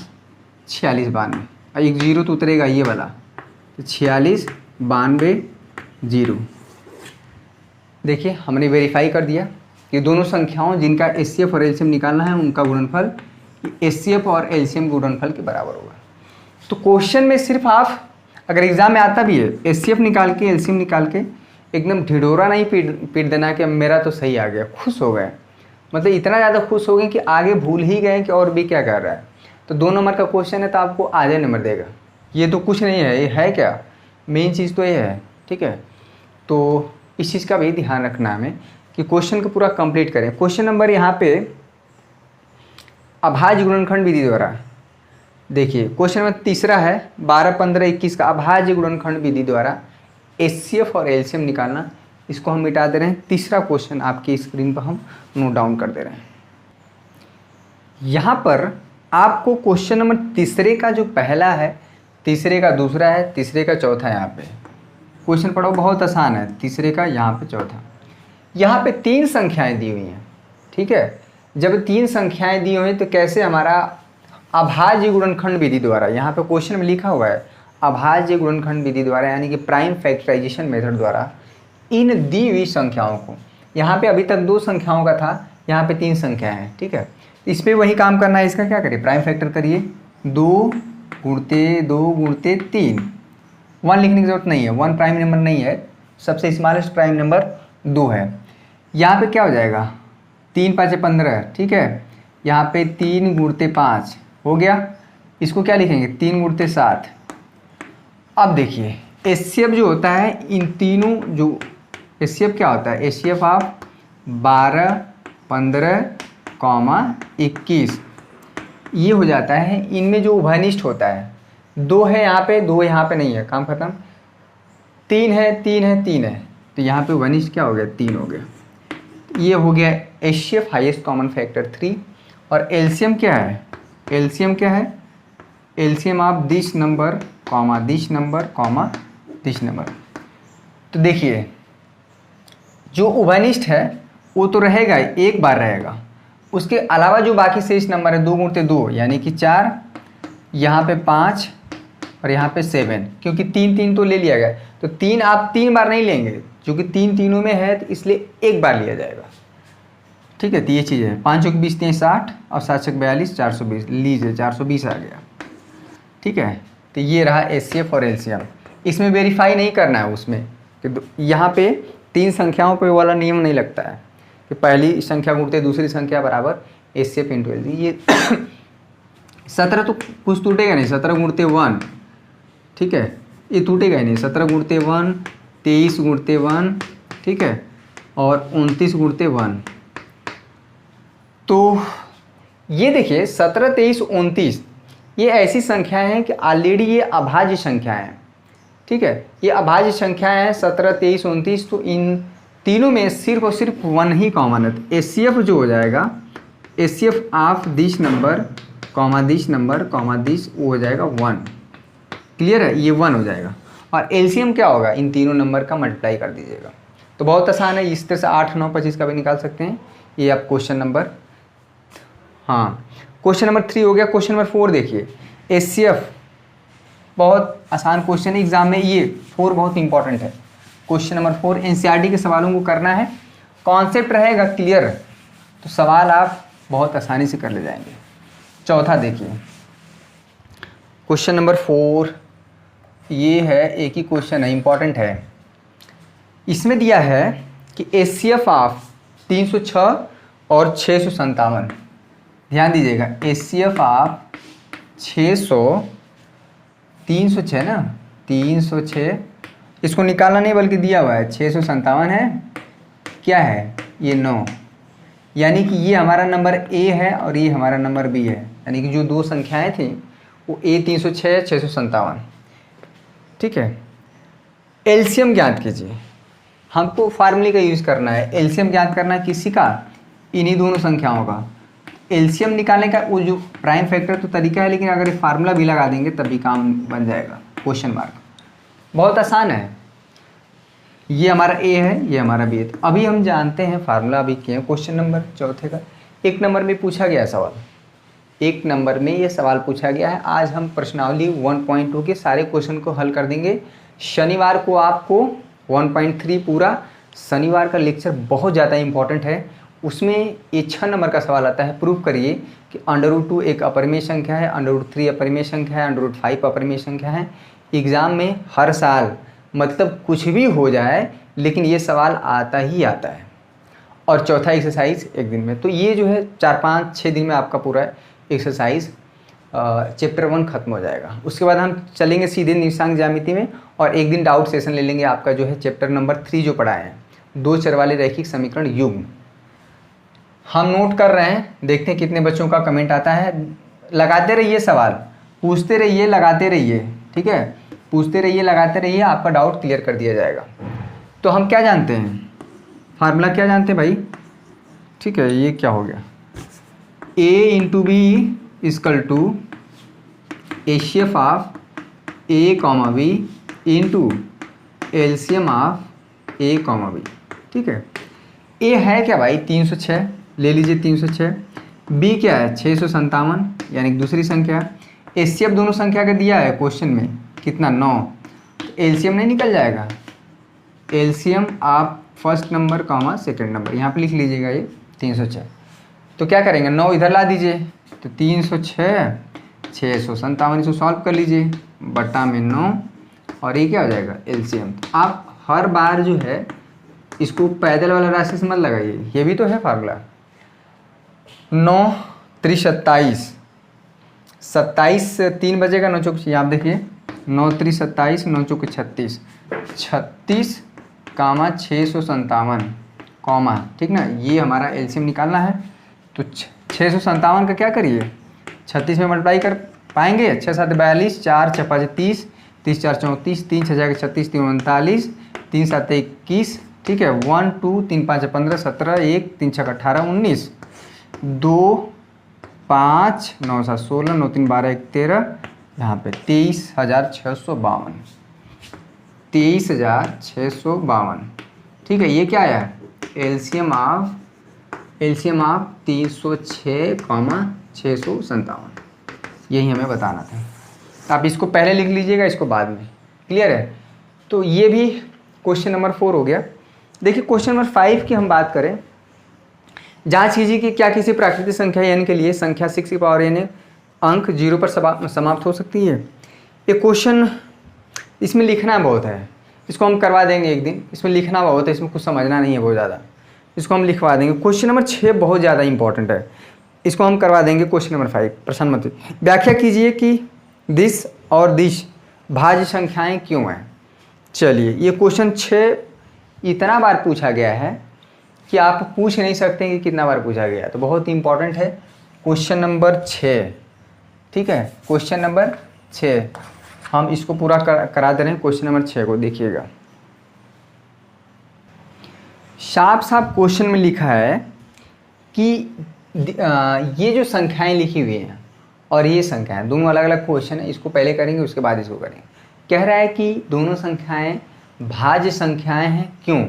46 92 और एक 0 तो उतरेगा ये वाला, तो 46 92 0। देखिए हमने वेरीफाई कर दिया कि दोनों संख्याओं जिनका HCF और LCM निकालना है उनका गुणनफल HCF और LCM गुणनफल के बराबर होगा। तो क्वेश्चन में सिर्फ आप अगर एग्जाम में आता भी है HCF निकाल के LCM निकाल के एकदम ढिढोरा नहीं पीट देना कि मेरा तो सही आ गया, खुश हो गए, मतलब इतना ज़्यादा खुश हो गए कि आगे भूल ही गए कि और भी क्या कर रहा है। तो 2 नंबर का क्वेश्चन है तो आपको आधे नंबर देगा, ये तो कुछ नहीं है, ये है क्या, मेन चीज़ तो ये है, ठीक है। तो इस चीज़ का भी ध्यान रखना है हमें कि क्वेश्चन को पूरा कंप्लीट करें। क्वेश्चन नंबर यहाँ पे अभाज्य गुणनखंड विधि द्वारा, देखिए क्वेश्चन नंबर तीसरा है 12 15 21 का अभाज्य गुणनखंड विधि द्वारा HCF और LCM निकालना, इसको हम मिटा दे रहे हैं। तीसरा क्वेश्चन आपकी स्क्रीन पर हम नोट डाउन कर दे रहे हैं। यहाँ पर आपको क्वेश्चन नंबर तीसरे का जो पहला है, तीसरे का दूसरा है, तीसरे का चौथा, यहाँ पे क्वेश्चन पढ़ो, बहुत आसान है, तीसरे का यहाँ पे चौथा, यहाँ पे 3 संख्याएं दी हुई हैं, ठीक है। जब 3 संख्याएं दी हुई हैं तो कैसे हमारा अभाज्य गुणनखंड विधि द्वारा, यहाँ पे क्वेश्चन में लिखा हुआ है अभाज्य गुणनखंड विधि द्वारा यानी कि प्राइम फैक्टराइजेशन मेथड द्वारा इन दी हुई संख्याओं को, यहाँ पे अभी तक 2 संख्याओं का था, यहाँ पे 3 संख्याएं हैं, ठीक है। इस पर वही काम करना है, इसका क्या करिए प्राइम फैक्टर करिए, 2 गुणते 2 गुणते 3, 1 लिखने की जरूरत नहीं है, 1 प्राइम नंबर नहीं है, सबसे स्मॉलेस्ट प्राइम नंबर 2 है। यहाँ पे क्या हो जाएगा 3 5 15, ठीक है, यहाँ पे 3 गुणते 5 हो गया, इसको क्या लिखेंगे 3 गुणते 7। अब देखिए HCF जो होता है इन तीनों, जो HCF क्या होता है HCF ऑफ 12, 15, 21 ये हो जाता है। इनमें जो उभयनिष्ठ होता है, 2 है यहाँ पे, 2 यहाँ पे नहीं है, काम खत्म। 3 है, 3 है, 3 है, तो यहाँ पे उभयनिष्ठ क्या हो गया, 3 हो गया। ये हो गया एचसीएफ हाईएस्ट कॉमन फैक्टर 3। और एलसीएम क्या है, एलसीएम क्या है, LCM of this number comma this number comma this number. तो देखिए जो उभयनिष्ठ है वो तो रहेगा ही, एक बार रहेगा। उसके अलावा जो बाकी शेष नंबर है 2 गुणते 2 यानी कि 4, यहाँ पे 5 और यहाँ पे 7, क्योंकि 3 3 तो ले लिया गया, तो 3 आप 3 बार नहीं लेंगे, क्योंकि 3 तीनों में है तो इसलिए एक बार लिया जाएगा। ठीक है, तो ये चीज़ है। 5 चौक 20 3 60 और 7 चौक 42 420 लीजिए, 420 आ गया। ठीक है, तो ये रहा एचसीएफ और एलसीएम। इसमें वेरीफाई नहीं करना है उसमें, कि यहाँ पे 3 संख्याओं पे वाला नियम नहीं लगता है कि पहली संख्या गुणते दूसरी संख्या बराबर एचसीएफ इंटू एलसीएम। ये 17 तो कुछ टूटेगा नहीं, 17 गुणते 1, ठीक है, ये टूटेगा ही नहीं। 17 गुणते 1, 23 गुणते 1, ठीक है, और 29 गुणते 1। तो ये देखिए 17, 23, 29 ये ऐसी संख्याएं हैं कि ऑलरेडी ये अभाज्य संख्याएं हैं। ठीक है, ये अभाज्य संख्याएं हैं 17, 23, 29। तो इन तीनों में सिर्फ और सिर्फ 1 ही कॉमन है। तो एचसीएफ जो हो जाएगा, HCF of this number comma this number comma this, वो हो जाएगा 1। क्लियर है, ये 1 हो जाएगा। और एलसीएम क्या होगा, इन तीनों नंबर का मल्टीप्लाई कर दीजिएगा। तो बहुत आसान है, इस तरह से 8, 9, 25 का भी निकाल सकते हैं। ये आप क्वेश्चन नंबर, हाँ क्वेश्चन नंबर 3 हो गया। क्वेश्चन नंबर 4 देखिए, एचसीएफ बहुत आसान क्वेश्चन है एग्जाम में, ये 4 बहुत इंपॉर्टेंट है। क्वेश्चन नंबर 4 एनसीईआरटी के सवालों को करना है, कॉन्सेप्ट रहेगा क्लियर, तो सवाल आप बहुत आसानी से कर ले जाएंगे। चौथा देखिए, क्वेश्चन नंबर 4 ये है, एक ही क्वेश्चन है, इंपॉर्टेंट है। इसमें दिया है कि एचसीएफ ऑफ 306 और 657, ध्यान दीजिएगा, एचसीएफ ऑफ 600, 306 ना, 306 इसको निकालना नहीं बल्कि दिया हुआ है, 657 है, क्या है ये 9, यानी कि ये हमारा नंबर ए है और ये हमारा नंबर बी है, यानी कि जो 2 संख्याएं थी वो ए 306 657। ठीक है, एलसीएम ज्ञात कीजिए, हमको फार्मूले का यूज़ करना है। एलसीएम ज्ञात करना है किसी का, इन्हीं दोनों संख्याओं का। एलसीएम निकालने का वो जो प्राइम फैक्टर तो तरीका है, लेकिन अगर ये फार्मूला भी लगा देंगे तब भी काम बन जाएगा। क्वेश्चन मार्क बहुत आसान है, ये हमारा ए है, ये हमारा बी है। तो अभी हम जानते हैं फार्मूला, अभी किए क्वेश्चन नंबर चौथे का। 1 नंबर में पूछा गया सवाल, 1 नंबर में ये सवाल पूछा गया है। आज हम प्रश्नावली 1.2 के सारे क्वेश्चन को हल कर देंगे। शनिवार को आपको 1.3 पूरा, शनिवार का लेक्चर बहुत ज़्यादा इंपॉर्टेंट है। उसमें ये 6 नंबर का सवाल आता है, प्रूव करिए कि √2 एक अपरिमेय संख्या है, √3 अपरिमेय संख्या है, √5 अपरिमेय संख्या है। एग्ज़ाम में हर साल मतलब कुछ भी हो जाए लेकिन ये सवाल आता ही आता है। और चौथा एक्सरसाइज 1 दिन में। तो ये जो है 4, 5, 6 दिन में आपका पूरा एक्सरसाइज चैप्टर 1 खत्म हो जाएगा। उसके बाद हम चलेंगे सीधे निर्देशांक ज्यामिति में, और 1 दिन डाउट सेशन ले लेंगे आपका जो है चैप्टर नंबर 3 जो पढ़ाए हैं, 2 चर वाले रैखिक समीकरण युग्म। हम नोट कर रहे हैं, देखते हैं कितने बच्चों का कमेंट आता है। लगाते रहिए सवाल, पूछते रहिए, लगाते रहिए, ठीक है, पूछते रहिए, लगाते रहिए, आपका डाउट क्लियर कर दिया जाएगा। तो हम क्या जानते हैं, फार्मूला क्या जानते हैं भाई, ठीक है, ये क्या हो गया, a into B equal to HCF of a, b into LCM of a, b। ठीक है, a है क्या भाई 306, ले लीजिए 306, b क्या है 657 यानी दूसरी संख्या, एचसीएफ दोनों संख्या का दिया है क्वेश्चन में कितना 9, एलसीएम नहीं निकल जाएगा, एलसीएम आप first number comma second number, यहाँ पे लिख लीजिएगा ये 306। तो क्या करेंगे, 9 इधर ला दीजिए, तो 306 657, इसको सॉल्व कर लीजिए, बटा में 9, और ये क्या हो जाएगा एलसीएम। तो आप हर बार जो है इसको पैदल वाला राशि से मत लगाइए, ये भी तो है फार्मूला। 9 3 27, 27 3 बजेगा, 9 चौक, आप देखिए 9 3 27, 9 चौक 36, 36 कामा 657, कॉमा, ठीक ना, ये हमारा एलसीएम निकालना है। तो 657 का क्या करिए 36 में मल्टीप्लाई कर पाएंगे। 6 7 42, 4 6 5 30, 30 4 34, 3 6 जाएगा 36, 3 39, 3 7 21, ठीक है। 1 2 3 5 15 17, 1 3 6 18 19, 2 5 9 7 16, 9 3 12 1 13, यहाँ पे 23,652, 23,652, ठीक है। ये क्या आया एलसीएम ऑफ 306,657, यही हमें बताना था। आप इसको पहले लिख लीजिएगा, इसको बाद में, क्लियर है। तो ये भी क्वेश्चन नंबर 4 हो गया। देखिए क्वेश्चन नंबर 5 की हम बात करें। जांच कीजिए कि क्या किसी प्राकृतिक संख्या n के लिए संख्या 6 की पावर n अंक 0 पर समाप्त हो सकती है। ये क्वेश्चन इसमें लिखना बहुत है, इसको हम करवा देंगे एक दिन। इसमें लिखना बहुत है, इसमें कुछ समझना नहीं है बहुत ज़्यादा, इसको हम लिखवा देंगे। क्वेश्चन नंबर 6 बहुत ज़्यादा इंपॉर्टेंट है, इसको हम करवा देंगे। क्वेश्चन नंबर 5 प्रश्न मत व्याख्या कीजिए कि दिस और दिश भाज्य संख्याएं क्यों हैं। चलिए ये क्वेश्चन 6 इतना बार पूछा गया है कि आप पूछ नहीं सकते कि कितना बार पूछा गया, तो बहुत इंपॉर्टेंट है। क्वेश्चन नंबर 6, ठीक है, क्वेश्चन नंबर 6 हम इसको पूरा करा दे रहे हैं। क्वेश्चन नंबर 6 को देखिएगा, साफ साफ क्वेश्चन में लिखा है कि ये जो संख्याएं लिखी हुई हैं और ये संख्याएं दोनों अलग अलग क्वेश्चन है। इसको पहले करेंगे उसके बाद इसको करेंगे। कह रहा है कि दोनों संख्याएं भाज्य संख्याएं हैं, क्यों,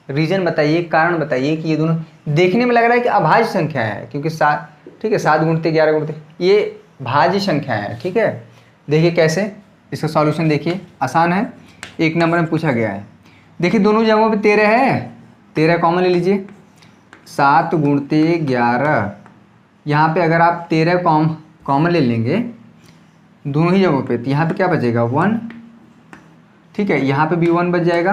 रीजन बताइए, कारण बताइए कि ये दोनों। देखने में लग रहा है कि अभाज्य संख्याएं हैं क्योंकि 7, ठीक है, 7 गुणते 11 गुणते, ये भाज्य संख्याएं हैं, ठीक है। देखिए कैसे, इसका सॉल्यूशन देखिए, आसान है। 1 नंबर में पूछा गया है, देखिए दोनों जगहों पे 13 है, 13 कॉमन ले लीजिए। 7 गुणते 11, यहाँ पे अगर आप 13 कॉमन ले लेंगे दोनों ही जगहों पे, तो यहाँ पे क्या बचेगा 1, ठीक है। यहाँ पे भी 1 बच जाएगा,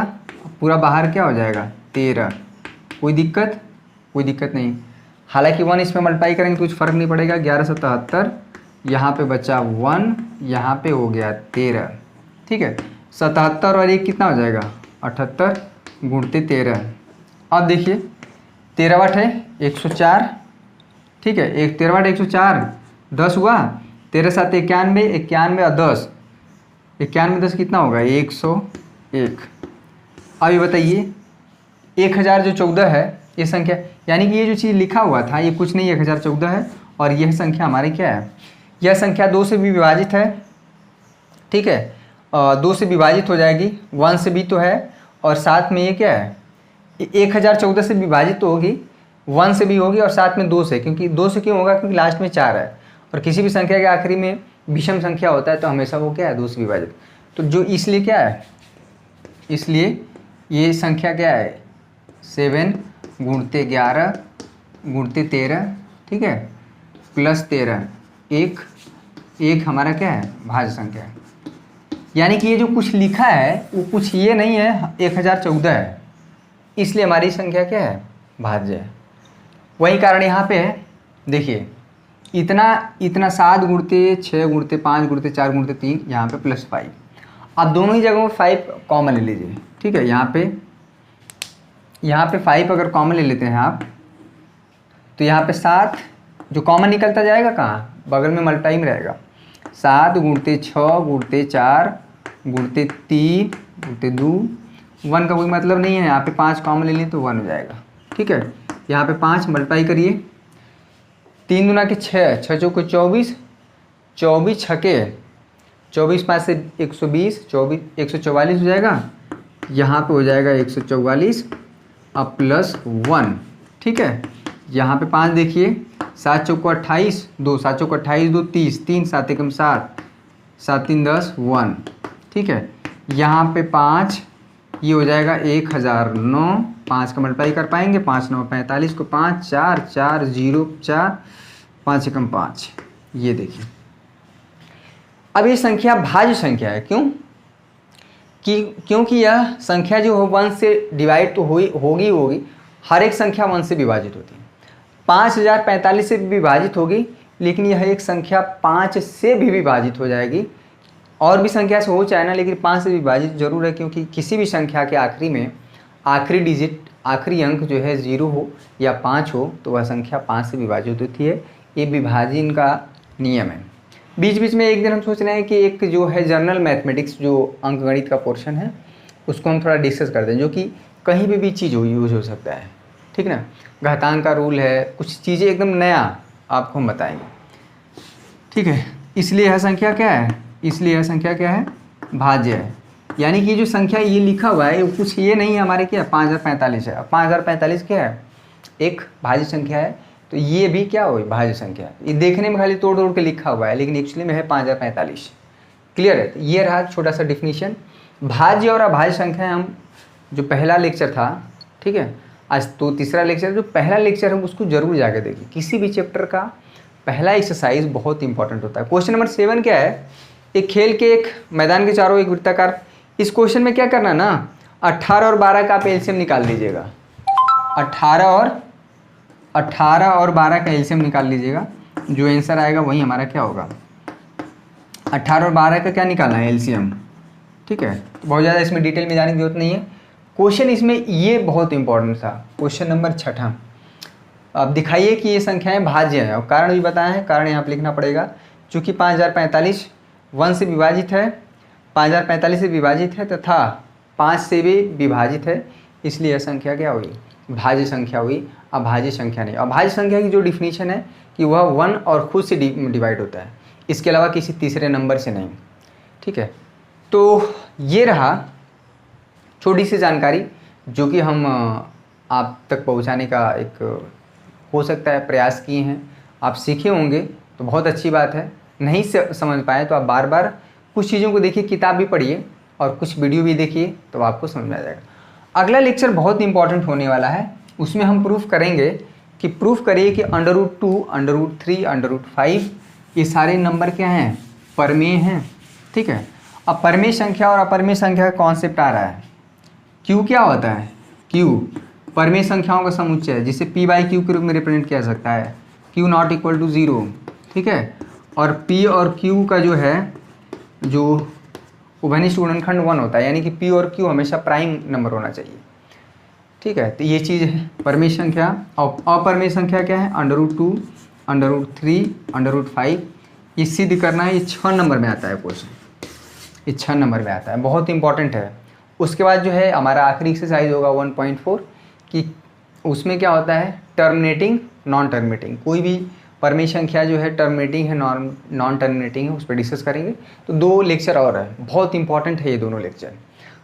पूरा बाहर क्या हो जाएगा 13। कोई दिक्कत, कोई दिक्कत नहीं। हालांकि 1 इसमें मल्टीप्लाई करेंगे तो कुछ फ़र्क नहीं पड़ेगा। 1177, यहाँ पे बचा 1, यहाँ पे हो गया 13, ठीक है। 77 और 1 कितना हो जाएगा 78 गुणते 13। अब देखिए 13 वाट है 104, ठीक है, 13 वाट 104, 10 हुआ, 13 7 91, 91 और 10, 91 10 कितना होगा 101। अब ये बताइए 1000 जो 14 है ये संख्या, यानी कि ये जो चीज़ लिखा हुआ था ये कुछ नहीं 1014 है, और यह संख्या हमारी क्या है, यह संख्या 2 से भी विभाजित है, ठीक है, 2 से विभाजित हो जाएगी, 1 से भी तो है, और साथ में ये क्या है 1014 से विभाजित तो होगी, 1 से भी होगी, और साथ में 2 से, क्योंकि 2 से क्यों होगा, क्योंकि लास्ट में 4 है, और किसी भी संख्या के आखिरी में विषम संख्या होता है तो हमेशा वो क्या है 2 से विभाजित। तो जो इसलिए क्या है, इसलिए ये संख्या क्या है 7 गुणते 11 गुणते 13, ठीक है, प्लस 13, एक हमारा क्या है भाज्य संख्या है। यानी कि ये जो कुछ लिखा है वो कुछ ये नहीं है 1014 है, इसलिए हमारी संख्या क्या है भाज्य है। वही कारण यहाँ पे है, देखिए इतना 7 गुणते 6 गुणते 5 गुणते 4 गुणते 3, यहाँ पे प्लस 5। अब दोनों ही जगहों में 5 कॉमन ले लीजिए, ठीक है। यहाँ पे 5 अगर कॉमन ले लेते हैं आप, तो यहाँ पे 7 जो कॉमन निकलता जाएगा कहाँ, बगल में मल्टीप्लाई में रहेगा। 7 गुणते 6 गुणते 4 गुणते 3 गुणते 2, 1 का कोई मतलब नहीं है, यहाँ पे 5 कॉमन ले लें तो 1 हो जाएगा, ठीक है। यहाँ पे 5 मल्टीप्लाई करिए, 3 दूना के 6, 6 चौके 24, 24 छके 24, 5 से 120, 144 हो जाएगा, यहाँ पे हो जाएगा 144 अब प्लस 1, ठीक है। यहाँ पे 5 देखिए, 7 चौको 28, 2 7 चौको 28, 2 30, 3 7 एकम 7, 7 3 10 1, ठीक है। यहाँ पे 5 ये हो जाएगा 1009, 5 का मल्टीप्लाई कर पाएंगे, 5 9 45 को 5 4 4 0 4, 5 एकम 5, ये देखिए। अब ये संख्या भाज्य संख्या है, क्यों क्योंकि यह संख्या जो हो 1 से डिवाइड तो होगी, हर एक संख्या 1 से विभाजित होती है। 5045 से भी विभाजित होगी, लेकिन यह एक संख्या 5 से भी विभाजित हो जाएगी। और भी संख्या से हो चाहे ना, लेकिन 5 से विभाजित जरूर है, क्योंकि किसी भी संख्या के आखिरी में आखिरी डिजिट आखिरी अंक जो है 0 हो या 5 हो तो वह संख्या 5 से विभाजित होती है। ये विभाजन का नियम है। बीच बीच में एक दिन हम सोच रहे हैं कि एक जो है जनरल मैथमेटिक्स जो अंकगणित का पोर्शन है उसको हम थोड़ा डिस्कस करते हैं, जो कि कहीं भी चीज़ यूज हो सकता है, ठीक ना। घातांक का रूल है, कुछ चीज़ें एकदम नया आपको हम बताएंगे, ठीक है। इसलिए यह संख्या क्या है, इसलिए यह संख्या क्या है, भाज्य है। यानी कि जो संख्या ये लिखा हुआ है कुछ ये नहीं है हमारे, क्या 5045 है। अब 5045 क्या है, एक भाज्य संख्या है, तो ये भी क्या हो, भाज्य संख्या है। ये देखने में खाली तोड़ तोड़ के लिखा हुआ है, लेकिन एक्चुअली में है 5045। क्लियर है। तो ये रहा छोटा सा डिफिनीशन। भाज्य और अभाज्य संख्या हम जो पहला लेक्चर था, ठीक है, आज तो तीसरा लेक्चर, जो पहला लेक्चर हम उसको जरूर जाके देखिए। किसी भी चैप्टर का पहला एक्सरसाइज बहुत इंपॉर्टेंट होता है। क्वेश्चन नंबर 7 क्या है, एक खेल के एक मैदान के चारों एक वृत्ताकार। इस क्वेश्चन में क्या करना ना, 18 और 12 का आप एलसीएम निकाल लीजिएगा। 18 और 12 का एलसीएम निकाल लीजिएगा। जो आंसर आएगा वही हमारा क्या होगा, 18 और 12 का क्या निकालना है, एलसीएम, ठीक है। बहुत ज़्यादा इसमें डिटेल में जाने की जरूरत नहीं है। क्वेश्चन इसमें ये बहुत इंपॉर्टेंट था, क्वेश्चन नंबर 6। अब दिखाइए कि ये संख्याएं भाज्य हैं, और कारण भी बताया है। कारण यहाँ पर लिखना पड़ेगा, चूँकि 5045 1 से विभाजित है, 5045 से विभाजित है तथा 5 से भी विभाजित है, इसलिए यह संख्या क्या हुई, भाज्य संख्या हुई, अभाज्य संख्या नहीं। अभाज्य संख्या की जो डिफिनीशन है कि वह 1 और खुद से डिवाइड होता है, इसके अलावा किसी तीसरे नंबर से नहीं, ठीक है। तो ये रहा छोटी सी जानकारी जो कि हम आप तक पहुंचाने का एक हो सकता है प्रयास किए हैं। आप सीखे होंगे तो बहुत अच्छी बात है, नहीं समझ पाए तो आप बार बार कुछ चीज़ों को देखिए, किताब भी पढ़िए और कुछ वीडियो भी देखिए, तो आपको समझ में आ जाएगा। अगला लेक्चर बहुत इंपॉर्टेंट होने वाला है, उसमें हम प्रूफ करेंगे कि प्रूफ करिए कि √2, √3, √5 ये सारे नंबर क्या हैं, परमेय हैं, ठीक है। अब परमेय संख्या और अपरमेय संख्या का कॉन्सेप्ट आ रहा है। क्यू क्या होता है, क्यू परमेय संख्याओं का समुच्चय है, जिसे p/q के रूप में रिप्रेजेंट किया सकता है, q ≠ 0, ठीक है। और p और q का जो है जो उभयनिष्ठ गुणनखंड 1 होता है, यानी कि p और q हमेशा प्राइम नंबर होना चाहिए, ठीक है। तो ये चीज़ है परमेय संख्या। और अपरमेय संख्या क्या है, √2, √3, √5। ये सिद्ध करना है, ये 6 नंबर में आता है क्वेश्चन, ये 6 नंबर में आता है, बहुत इंपॉर्टेंट है। उसके बाद जो है हमारा आखिरी एक्सरसाइज होगा 1.4 कि उसमें क्या होता है, टर्मिनेटिंग नॉन टर्मिनेटिंग। कोई भी परमेय संख्या जो है टर्मिनेटिंग है, नॉन टर्मिनेटिंग है, उस पर डिस्कस करेंगे। तो 2 लेक्चर और है, बहुत इंपॉर्टेंट है ये दोनों लेक्चर।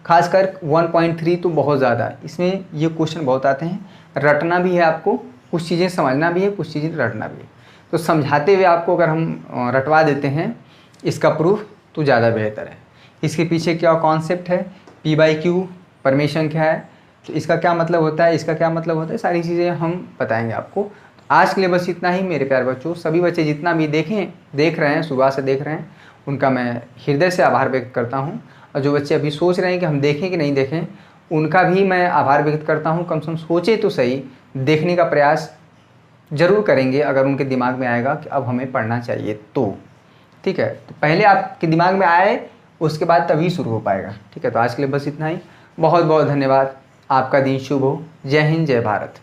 खासकर 1.3 तो बहुत ज़्यादा, इसमें ये क्वेश्चन बहुत आते हैं, रटना भी है आपको, कुछ चीज़ें समझना भी है, कुछ चीज़ें रटना भी है। तो समझाते हुए आपको अगर हम रटवा देते हैं इसका प्रूफ तो ज़्यादा बेहतर है। इसके पीछे क्या कॉन्सेप्ट है, p/q परमेय संख्या है, तो इसका क्या मतलब होता है, इसका क्या मतलब होता है, सारी चीज़ें हम बताएंगे आपको। आज के लिए बस इतना ही मेरे प्यारे बच्चों। सभी बच्चे जितना भी देख रहे हैं, सुबह से देख रहे हैं, उनका मैं हृदय से आभार व्यक्त करता हूं। और जो बच्चे अभी सोच रहे हैं कि हम देखें कि नहीं देखें, उनका भी मैं आभार व्यक्त करता हूं। कम से कम सोचे तो सही, देखने का प्रयास ज़रूर करेंगे अगर उनके दिमाग में आएगा कि अब हमें पढ़ना चाहिए तो, ठीक है। तो पहले आपके दिमाग में आए, उसके बाद तभी शुरू हो पाएगा, ठीक है। तो आज के लिए बस इतना ही। बहुत बहुत धन्यवाद। आपका दिन शुभ हो। जय हिंद, जय भारत।